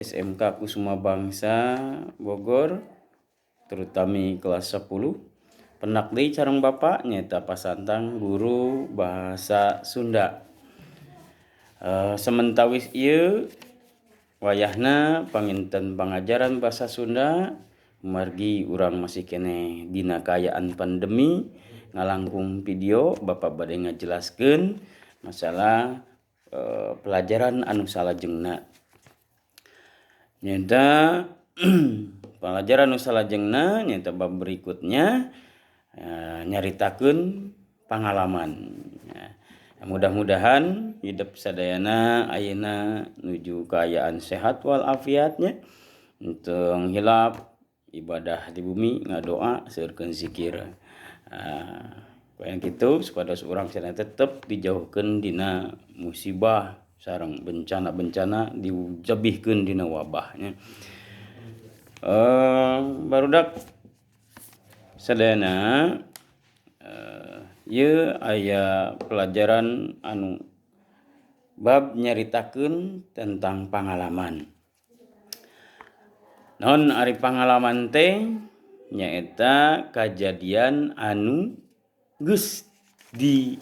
SMK Kusuma Bangsa Bogor, terutama kelas 10. Pendak deui careng Bapak nyata pasantang guru bahasa Sunda. Sementawis ieu wayahna panginten pangajaran bahasa Sunda margi urang masih kene dina kaayaan pandemi ngalangkung video Bapak bade ngajelaskeun masalah pelajaran anu salajengna. Nyata pelajaran anu salajengna nyata bab berikutnya nyaritakeun pengalaman. Mudah-mudahan hidup sadayana ayeuna nuju kaayaan sehat walafiatnya untuk hilap ibadah di bumi ngadoa seueurkeun zikir. Yang kitu supaya seorang sana tetap dijauhkeun dina musibah sareng bencana-bencana dijebihkeun dina wabahnya. Barudak sadayana ieu aya pelajaran anu bab nyaritakeun tentang pengalaman. Naon ari pengalaman teh nyaeta kajadian anu geus di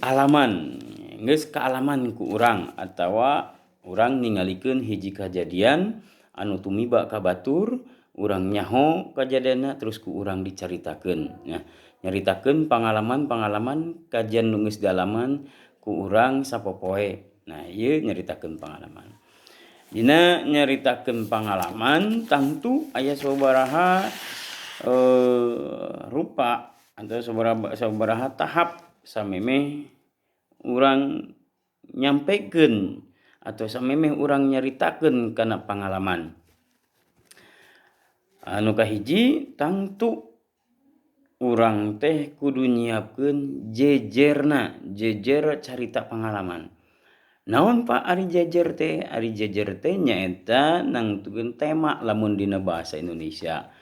alaman, geus kaalaman ku urang atawa urang ningalikeun hiji kajadian anu tumiba ka batur, urang nyaho kajadianna terus ku urang dicaritakeun. Nyaritakeun pengalaman-pengalaman kajian nu geus dialaman ku urang sapopoe. Nah, ieu nyaritakeun pengalaman. Dina nyaritakeun pengalaman tangtu aya sabaraha rupa atau sabaraha tahap samemeh urang nyampekeun atau samemeh urang nyaritakeun kana pengalaman. Anu kahiji tangtu urang teh kudu nyiapkeun jejer carita pengalaman. Naon Pak ari jejer teh? Ari jejer teh nyaeta nangtukeun tema lamun dina bahasa Indonesia.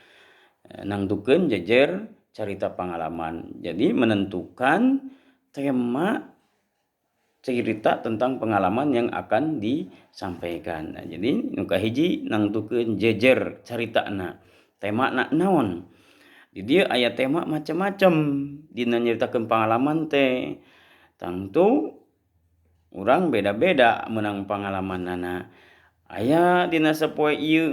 Nangtukeun jejer carita pengalaman. Jadi menentukan tema cerita tentang pengalaman yang akan disampaikan. Nah, jadi nu kahiji nangtukeun jejer caritana. Temana naon? Di dieu aya tema macam-macam dina nyaritakeun pengalaman teh. Tangtu urang beda-beda meunang pengalamanana. Aya dina sapoe ieu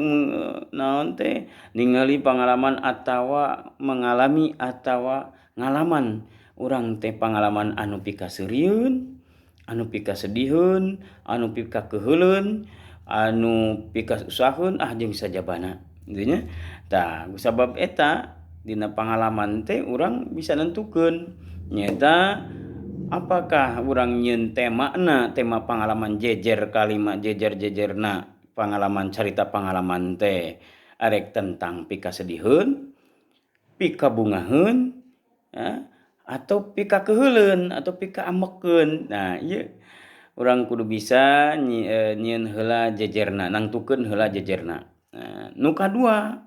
naon teh ningali pengalaman atawa mengalami atawa ngalaman urang teh pengalaman anu pikaseurieun, anu pikasediheun, anu pikakeuheuleun, anu pikausahaeun jeung sajabana. Gitu nya. Tah, kusabab eta dina pengalaman teh urang bisa nentukeun nyaeta apakah urang nyieun temana, tema pengalaman jejer kalimat jejer-jejerna pengalaman carita pengalaman teh arek tentang pikasediheun, pikabungaheun, atau pikakeuheuleun atau pikaambekeun. Nah, ieu urang kudu bisa nyieun heula jejerna, nangtukeun heula jejerna. Nu kadua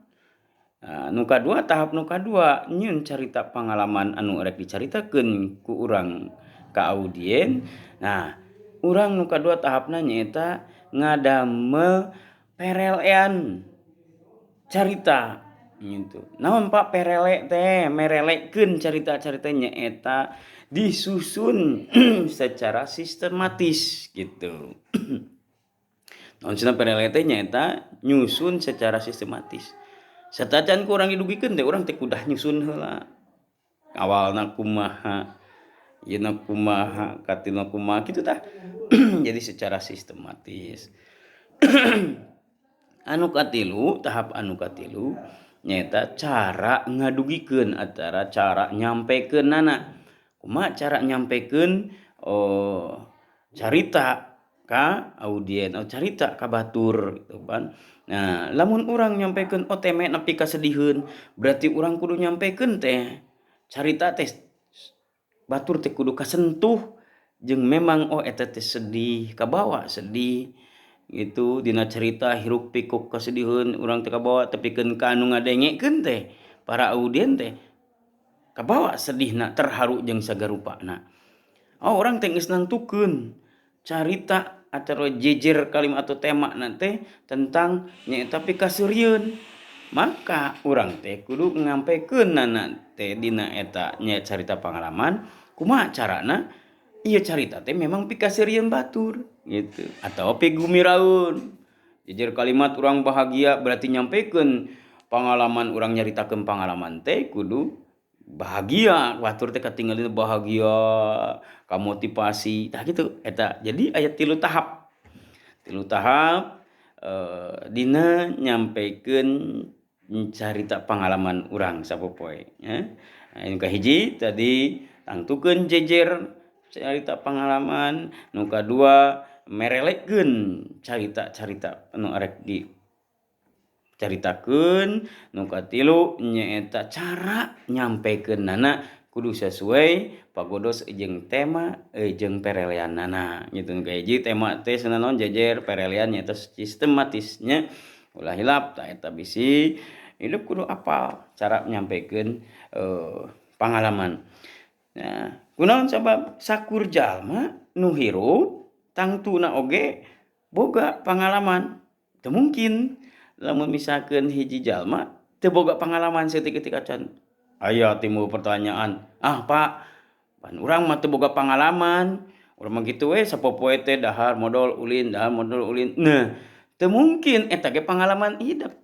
tahap nu kadua nyieun carita pengalaman anu rek dicaritakeun ku urang ka audien. Nah, urang nu kadua tahapna nyaeta ngadamel perelean carita gitu. Naon Pak perele teh? Merelekeun carita-carita nyaeta disusun secara sistematis gitu. Naon cenah perele teh nyaeta nyusun secara sistematis. Satajan ku urang didugikeun teh urang teh kudah nyusun heula. Awalna kumaha, yeuna kumaha, katina kumaha kitu tah. Jadi secara sistematis. Tahap anu katilu nyaeta cara ngadugikeun atau cara nyampekeunana. Kumaha cara nyampekeun carita ka audien atau carita ka batur gitu kan. Nah, lamun urang nyampekeun temena pikasediheun, berarti urang kudu nyampekeun teh carita teh batur teh kudu kasentuh jeung memang eta teh sedih, kabawa sedih gitu dina carita hiruk pikuk kasediheun urang teh kabawa tepikeun ka anu ngadengekeun teh para audien teh kabawa sedihna terharu jeung sagarupana. Urang teh geus nantukeun carita atau jejer kalimat atau tema nanti tentang nyaeta pikasurieun. Maka urang teh kudu ngampikeun teh dina eta nya carita pengalaman kumaha carana ieu carita teh memang pikasurieun batur gitu atau pigumiraun. Jejer kalimat urang bahagia berarti nyampikeun pengalaman urang nyaritakeun pengalaman teh kudu bahagia batur teh katinggalin bahagia kamotivasi tah gitu eta. Jadi aya tilu tahap dina nyampikeun carita pengalaman urang sapopoe nya. Anu kahiji tadi tangtukeun jejer carita pengalaman, nu kadua merelekeun carita-carita anu arek dicaritakeun, nu katilu nyaeta cara nyampekeunana kudu sesuai pagodos jeung tema jeung pereleanana gitu. Nu kahiji tema teh cenah naon jejer, perelean nyaeta sistematisnya ulah hilap tah eta bisi hidup kudu apal cara nyampekeun pangalaman. Nah, kunaon sabab sakur jalma nu hirup tangtuna oge boga pangalaman. Teu mungkin lamun misalkeun hiji jalma teu boga pangalaman saeutik-eutik acan. Aya timbul pertanyaan, "Ah, Pak, pan urang mah teu boga pangalaman, urang mah kitu we sapopoe teh dahar modal ulin. Nah, teu mungkin eta ge pangalaman hidup.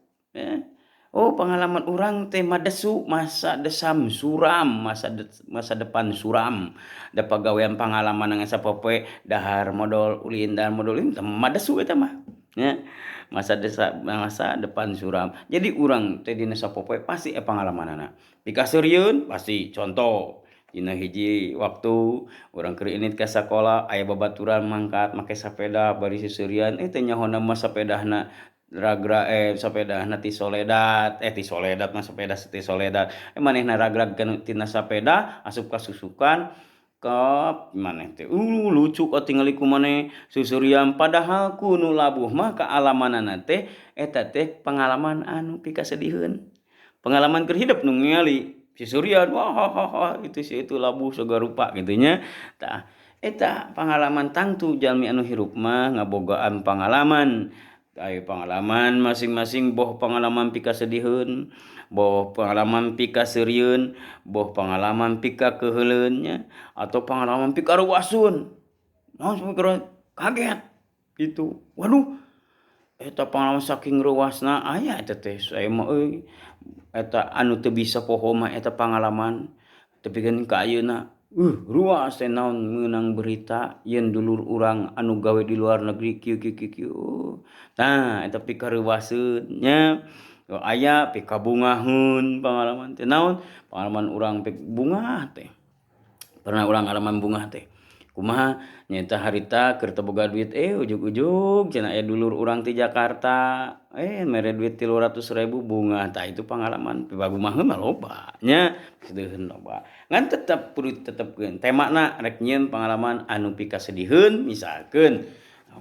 Oh, pengalaman urang teh madesu masa desam suram, masa depan suram. Da pagawean pangalaman ngan sapopoe dahar modal ulin teh madesu eta mah. Nya, masa depan suram. Jadi urang teh dina sapopoe pasti pangalamanana. Pikasurieun pasti contoh dina hiji waktu urang keur init ka sakola aya babaturan mangkat make sapeda bari susurian teh nyahonna mah sapedahna sapedahna ti Soledad mah sepeda ti Soledad manehna ragrag tina sapeda asup kasusukan ka maneh teh lucu katingali ku maneh susurian padahal kuno labuh mah kaalamanana teh eta teh pengalaman anu pikasediheun pengalaman keur hidup nu ningali susurian wah itu labuh sagarupa kitu nya tah eta pengalaman tangtu jalmi anu hirup mah ngabogaan pengalaman. Aya pengalaman masing-masing boh pengalaman pikasediheun, boh pengalaman pikaseureun, boh pengalaman pikakeheuleuan nya atau pengalaman pikaruwasun. Naon kaget gitu. Waduh eta pengalaman saking ruasna aya eta teh saya mah euy eta anu teu bisa poho mah eta pengalaman tepikeun ka ayeuna ruas teh naon meunang berita yen dulur urang anu gawe di luar negeri kieu. Tah eta pikareuwaseun nya. Aya pikabungaheun pengalaman teh naon pengalaman urang pik bungah teh. Pernah urang ngalaman bungah teh. Kumaha nyaeta harita keur teu boga duit ujug-ujug cenah aya dulur urang ti Jakarta mere duit 300.000 bunga tah itu pengalaman pibagumaheun mah loba nya sedeuheun loba ngan tetep kudu tetepkeun temana rek nyieun pengalaman anu pikasediheun misalkeun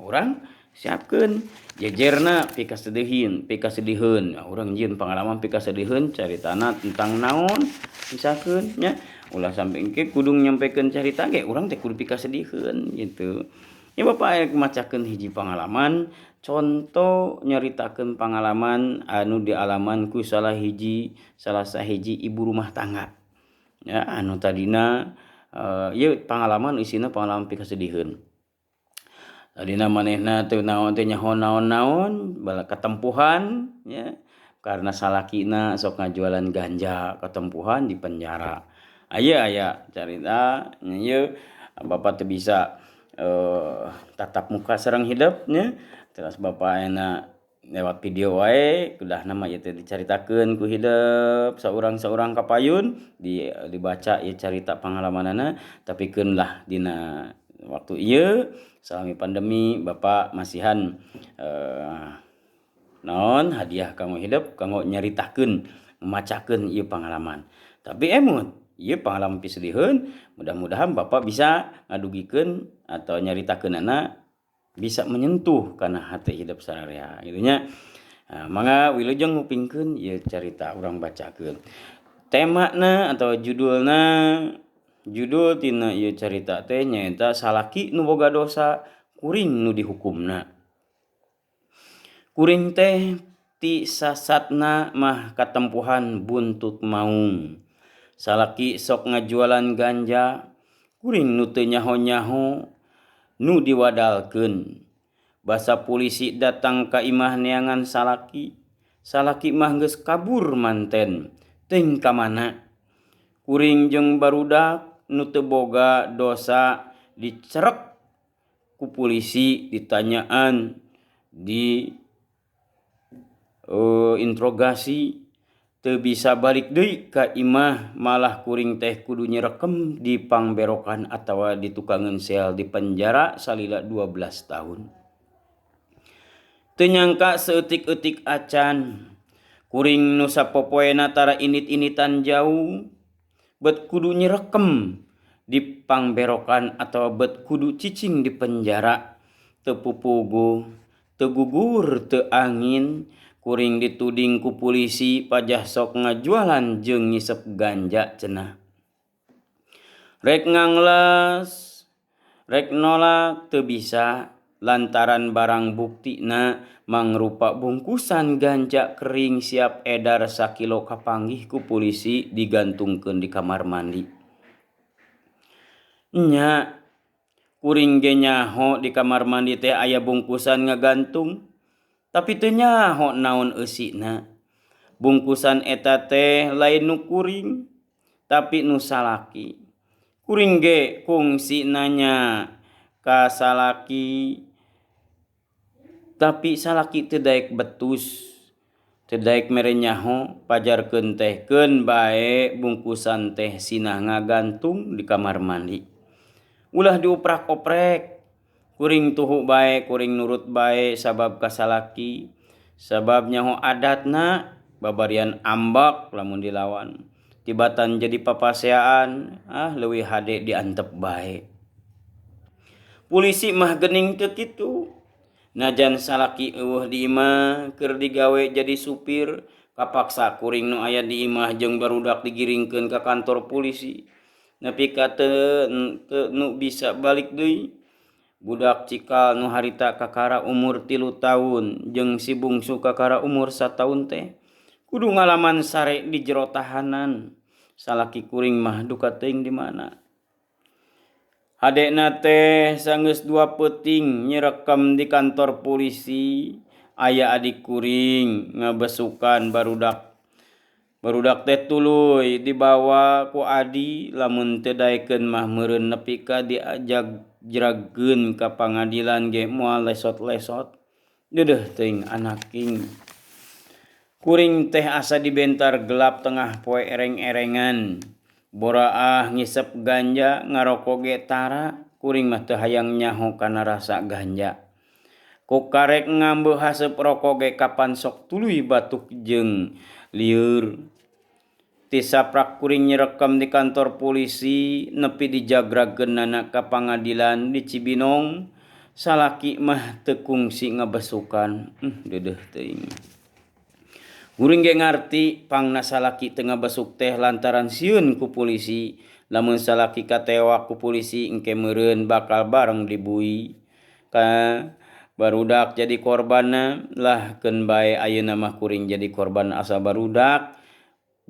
urang siapkeun jejerna pikasediheun urang nyieun pengalaman pikasediheun caritana tentang naon misalkeun nya ulah sampe engke kudu nyampikeun carita ge urang teh kudu pikasediheun gitu. Ya Bapak aya macakeun hiji pengalaman contoh nyaritakeun pengalaman anu dialaman ku salah sahiji ibu rumah tangga. Ya anu tadina ieu pengalaman isina pengalaman pikasediheun. Tadina manehna teu naon teh nyaho naon-naon bala katempuhan ya karena salakina sok ngajualan ganja katempuhan di penjara. Aya carita ieu Bapak teu bisa tatap muka sareng hidup nya terus Bapak ayeuna lewat video wae kudahna mah ieu teh dicaritakeun ku hidup saurang-saurang kapayun dibaca ieu carita pangalamanana tapikeun lah dina waktu ieu salami pandemi Bapak masihan naon hadiah kanggo hidup kanggo nyaritakeun macakeun ieu pangalaman. Tapi emut ieu pengalaman pisediheun mudah-mudahan Bapak bisa ngadugikeun atau nyaritakeunana bisa menyentuh kana hati hidup sararea kitu nya. Mangga wilujeng ngupingkeun ieu carita urang bacakeun. Temana atau judul tina ieu carita teh nyaeta salaki nu boga dosa kuring nu dihukumna. Kuring teh ti sasatna mah katempuhan buntut maung. Salaki sok ngajualan ganja, kuring nu teu nyaho-nyaho nu diwadalkeun. Basa polisi datang ka imah neangan salaki. Salaki mah geus kabur manten, teuing ka mana. Kuring jeung barudak nu teu boga dosa dicerek ku polisi, ditanyaan, di interogasi, teu bisa balik deui ka imah, malah kuring teh kudu nyerekem di pangberokan atawa di tukangan sel di penjara salila 12 tahun. Teu nyangka seeutik-eutik acan, kuring nu sapopoena tara init-initan jauh, bet kudu nyerekem di pangberokan atau bet kudu cicing di penjara. Teu pupuguh, teu gugur, teu angin, kuring dituding ku polisi pajah sok ngajualan jeung ngisep ganja cenah. Rek ngangles, rek nolak teu bisa lantaran barang buktina mangrupa bungkusan ganja kering siap edar 1 kilo kapanggih ku polisi digantungkeun di kamar mandi. Nya kuring ge nyaho di kamar mandi teh aya bungkusan ngagantung, tapi teu nyaho naon eusina. Bungkusan eta teh lain nu kuring, tapi nu salaki. Kuring ge kungsi nanya ka salaki, tapi salaki teu daek betus, teu daek mere nyaho, pajarkeun teh keun bae bungkusan teh sinah ngagantung di kamar mandi. Ulah diuprak-oprek, kuring tuhu bae, kuring nurut bae sabab ka salaki, sabab nyaho adatna babarian ambak lamun dilawan. Tibatan jadi papaseaan, leuwih hade diantep bae. Polisi mah geuning teu kitu. Najan salaki eueuh di imah keur digawe jadi supir, kapaksa kuring nu aya di imah jeung barudak digiringkeun ka kantor polisi. Nepi ka teu nu bisa balik deui. Budak cikal nu harita kakara umur 3 tahun jeung si bungsu kakara umur 1 tahun teh kudu ngalaman sare di jero tahanan. Salaki kuring mah duka teuing di mana. Hadena teh sanggeus 2 peuting nyerekem di kantor polisi, aya adik kuring ngabesukan barudak. Barudak teh tuluy dibawa ku adi, lamun teu daekeun mah meureun nepi ka diajak jerageun ka pangadilan ge moal lesot-lesot. Deudeuh teuing anaking. Kuring teh asa dibentar gelap tengah poe ereng-erengan. Boraah ngisep ganja, ngaroko ge tara, kuring mah teu hayang nyaho kana rasa ganja. Ku karek ngambeuh haseup rokok ge kapan sok tuluy batuk jeung lieur. Ti saprak kuring nyerekem di kantor polisi nepi dijagrageunana ka pangadilan di Cibinong, salaki mah teu kungsi ngabesukan. Deudeuh teuing. Kuring ge ngarti pangna salaki teu ngabesuk teh lantaran sieun ku polisi. Lamun salaki katewak ku polisi engke meureun bakal bareng dibui. Ka barudak jadi korbanna, lah keun bae ayeuna mah kuring jadi korban asa barudak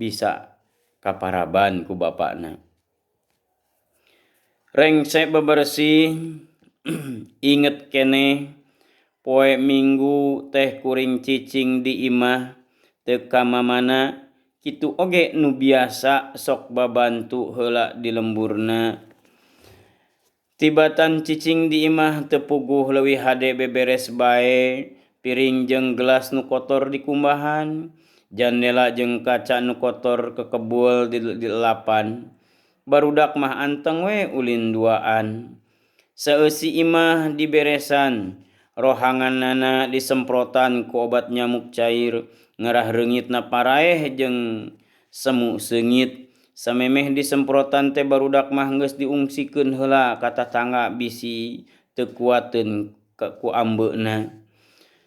bisa kaparaban ku bapakna. Rengse bebersih inget keneh poe Minggu teh kuring cicing di imah teu ka mamana, kitu oge nu biasa sok babantu heula di lemburna. Tibatan cicing di imah teu puguh leuwih hade beberes bae, piring jeung gelas nu kotor dikumbahan, jandela jeung kaca nu kotor kekebul di lapan. Barudak mah anteng we ulin duaan. Saeusi imah diberesan, rohanganana disemprotan ku obat nyamuk cair, ngarah reungitna paraeh jeung semu seungit. Samemeh disemprotan teh barudak mah geus diungsikeun heula ka tatangga bisi teu kuateun ku ambeuna.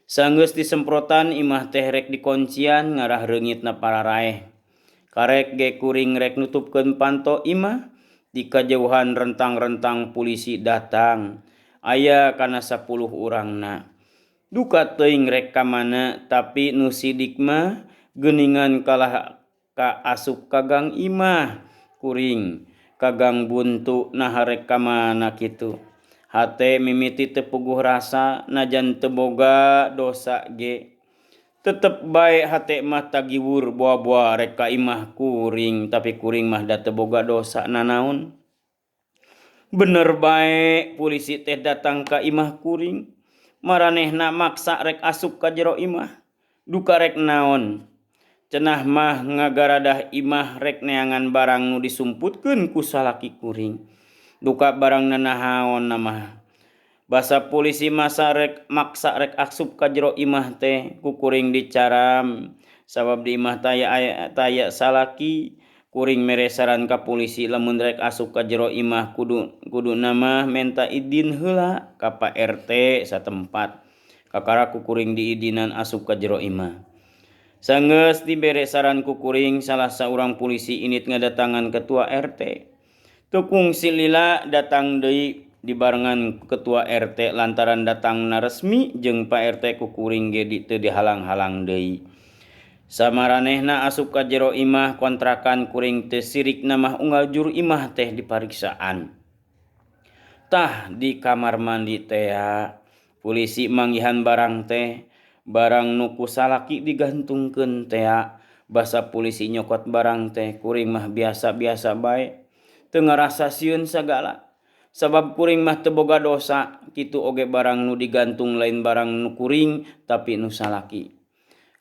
Sanggeus disemprotan imah teh rek dikuncian ngarah reungitna pararaeh. Karek ge kuring rek nutupkeun panto imah, di kajauhan rentang-rentang polisi datang. aya kana 10 urangna. Duka teuing rek ka mana tapi nu sidik mah geuningan kalah ka asup ka Gang Imah kuring ka Gang Buntu nah rek ka mana kitu. Hate mimiti teu puguh rasa najan teu boga dosa ge. Tetep bae hate mah tagiwur boa-boa rek ka imah kuring tapi kuring mah da teu boga dosa nanaon. Bener bae polisi teh datang ka imah kuring maranehna maksa rek asup ka jero imah. Duka rek naon? Cenah mah ngagaradah imah rek neangan barang nu disumputkeun ku salaki kuring. Duka barang nanahaon mah. Basa polisi maksa rek asup ka jero imah teh ku kuring dicaram sabab di imah taya salaki kuring mere saran ka polisi lamun rek asup ka jero imah kudu nama menta idin heula ka Pak RT satempat. Kakara ku kuring diidinan asup ka jero imah. Sanggeus dibere saran ku kuring salah saurang polisi init ngadatangan ketua RT. Tukung silila datang deui dibarengan ketua RT lantaran datangna resmi jeung Pak RT ku kuring ge teu dihalang-halang deui. Samaranehna asup ka jero imah kontrakan kuring teh sirikna mah unggal juru imah teh dipariksaan. Tah di kamar mandi teh polisi manggihan barang teh barang nu ku salaki digantungkeun teh basa polisi nyokot barang teh kuring mah biasa-biasa bae teu ngarasa sieun sagala sabab kuring mah teu boga dosa kitu oge barang nu digantung lain barang nu kuring tapi nu salaki.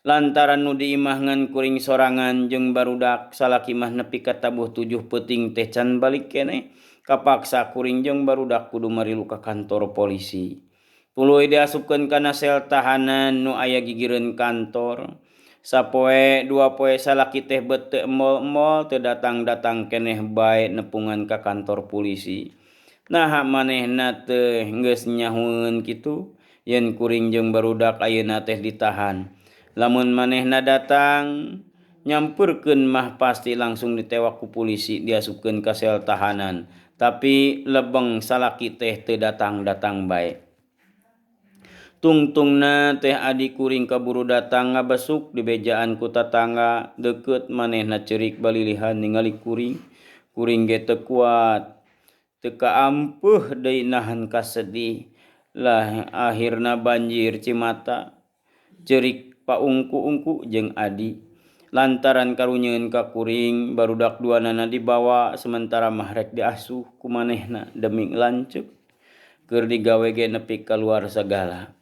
Lantaran nu diimah ngan kuring sorangan jeung barudak salaki mah nepi ka tabuh 7 peuting teh can balik keneh kapaksa kuring jeung barudak kudu marilu ka kantor polisi. Tuluy diasupkeun kana sel tahanan nu aya gigireun kantor. Sapoe 2 poe salaki teh beut teu embol-embol teu datang-datang keneh bae nepungan ka kantor polisi. Nah manehna teh geus nyahueun kitu yen kuring jeung barudak ayeuna teh ditahan. Lamun manehna datang nyamperkeun mah pasti langsung ditewak ku polisi diasupkeun ka sel tahanan. Tapi lebeng salaki teh teu datang-datang bae. Tungtungna teh adi kuring kaburu datang ngabesuk dibejaan ku tatangga deukeut manehna ceurik balilihan ningali kuring. Kuring ge teu kuat teu kaampeuh deui nahan kasedih. Lah akhirna banjir cimata ceurik paungku-ungku jeung adi. Lantaran karunyeun ka kuring barudak duanana dibawa sementara mah rek diasuh ku manehna demi lanceuk keur digawe ge nepi kaluar sagala.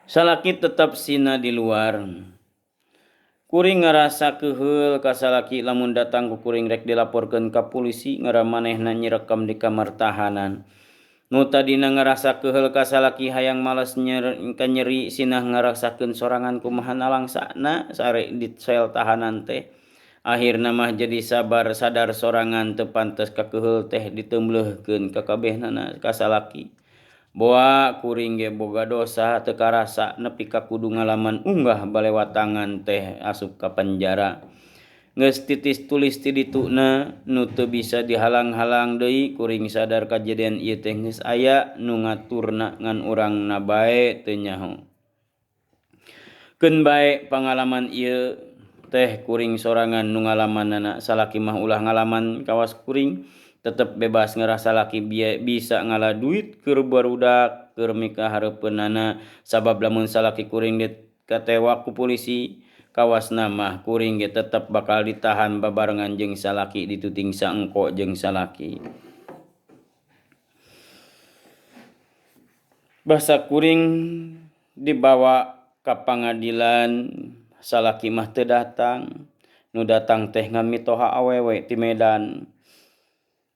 Salaki tetap sina di luar. Kuring ngarasa keheul ka salaki lamun datang ku kuring rek dilaporkeun ka polisi ngara manehna nyirekam di kamar tahanan. Nu tadina ngarasa keheul ka salaki hayang males nyeri sinah ngarasakeun sorangan kumaha nalangsana sare di sel tahanan teh. Akhirna mah jadi sadar sorangan teu pantes ka keheul teh diteumleuhkeun ka kabehna ka salaki. Boa kuring ge boga dosa teu karasa nepi ka kudu ngalaman unggah balewatangan teh asup ka penjara. Geus titis tulis ti dituna nu teu bisa dihalang-halang deui kuring sadar kajadian ieu teh geus aya nu ngaturna ngan urangna bae teu nyaho. Keun bae pangalaman ieu teh kuring sorangan nu ngalamanana salaki mah ulah ngalaman kawas kuring tetep bebas ngerasa laki bisa ngala duit keur barudak keur mika hareupeunana sabab lamun salaki kuring dikatewak ku polisi kawasna mah kuring ge tetep bakal ditahan babarengan jeung salaki dituting saengko jeung salaki. Basa kuring dibawa ka pangadilan salaki mah teu datang. Nu datang teh ngamitoha awewe ti Medan.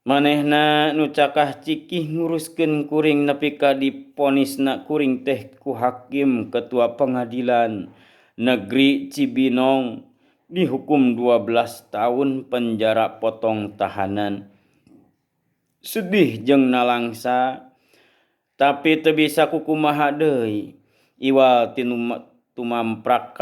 Manehna nu cakah cikih nguruskeun kuring nepi ka diponisna kuring teh ku hakim ketua pengadilan negeri Cibinong dihukum 12 tahun penjara potong tahanan. Sedih jeung nalangsa tapi teu bisa kukumaha deui. Iwal tumamprakan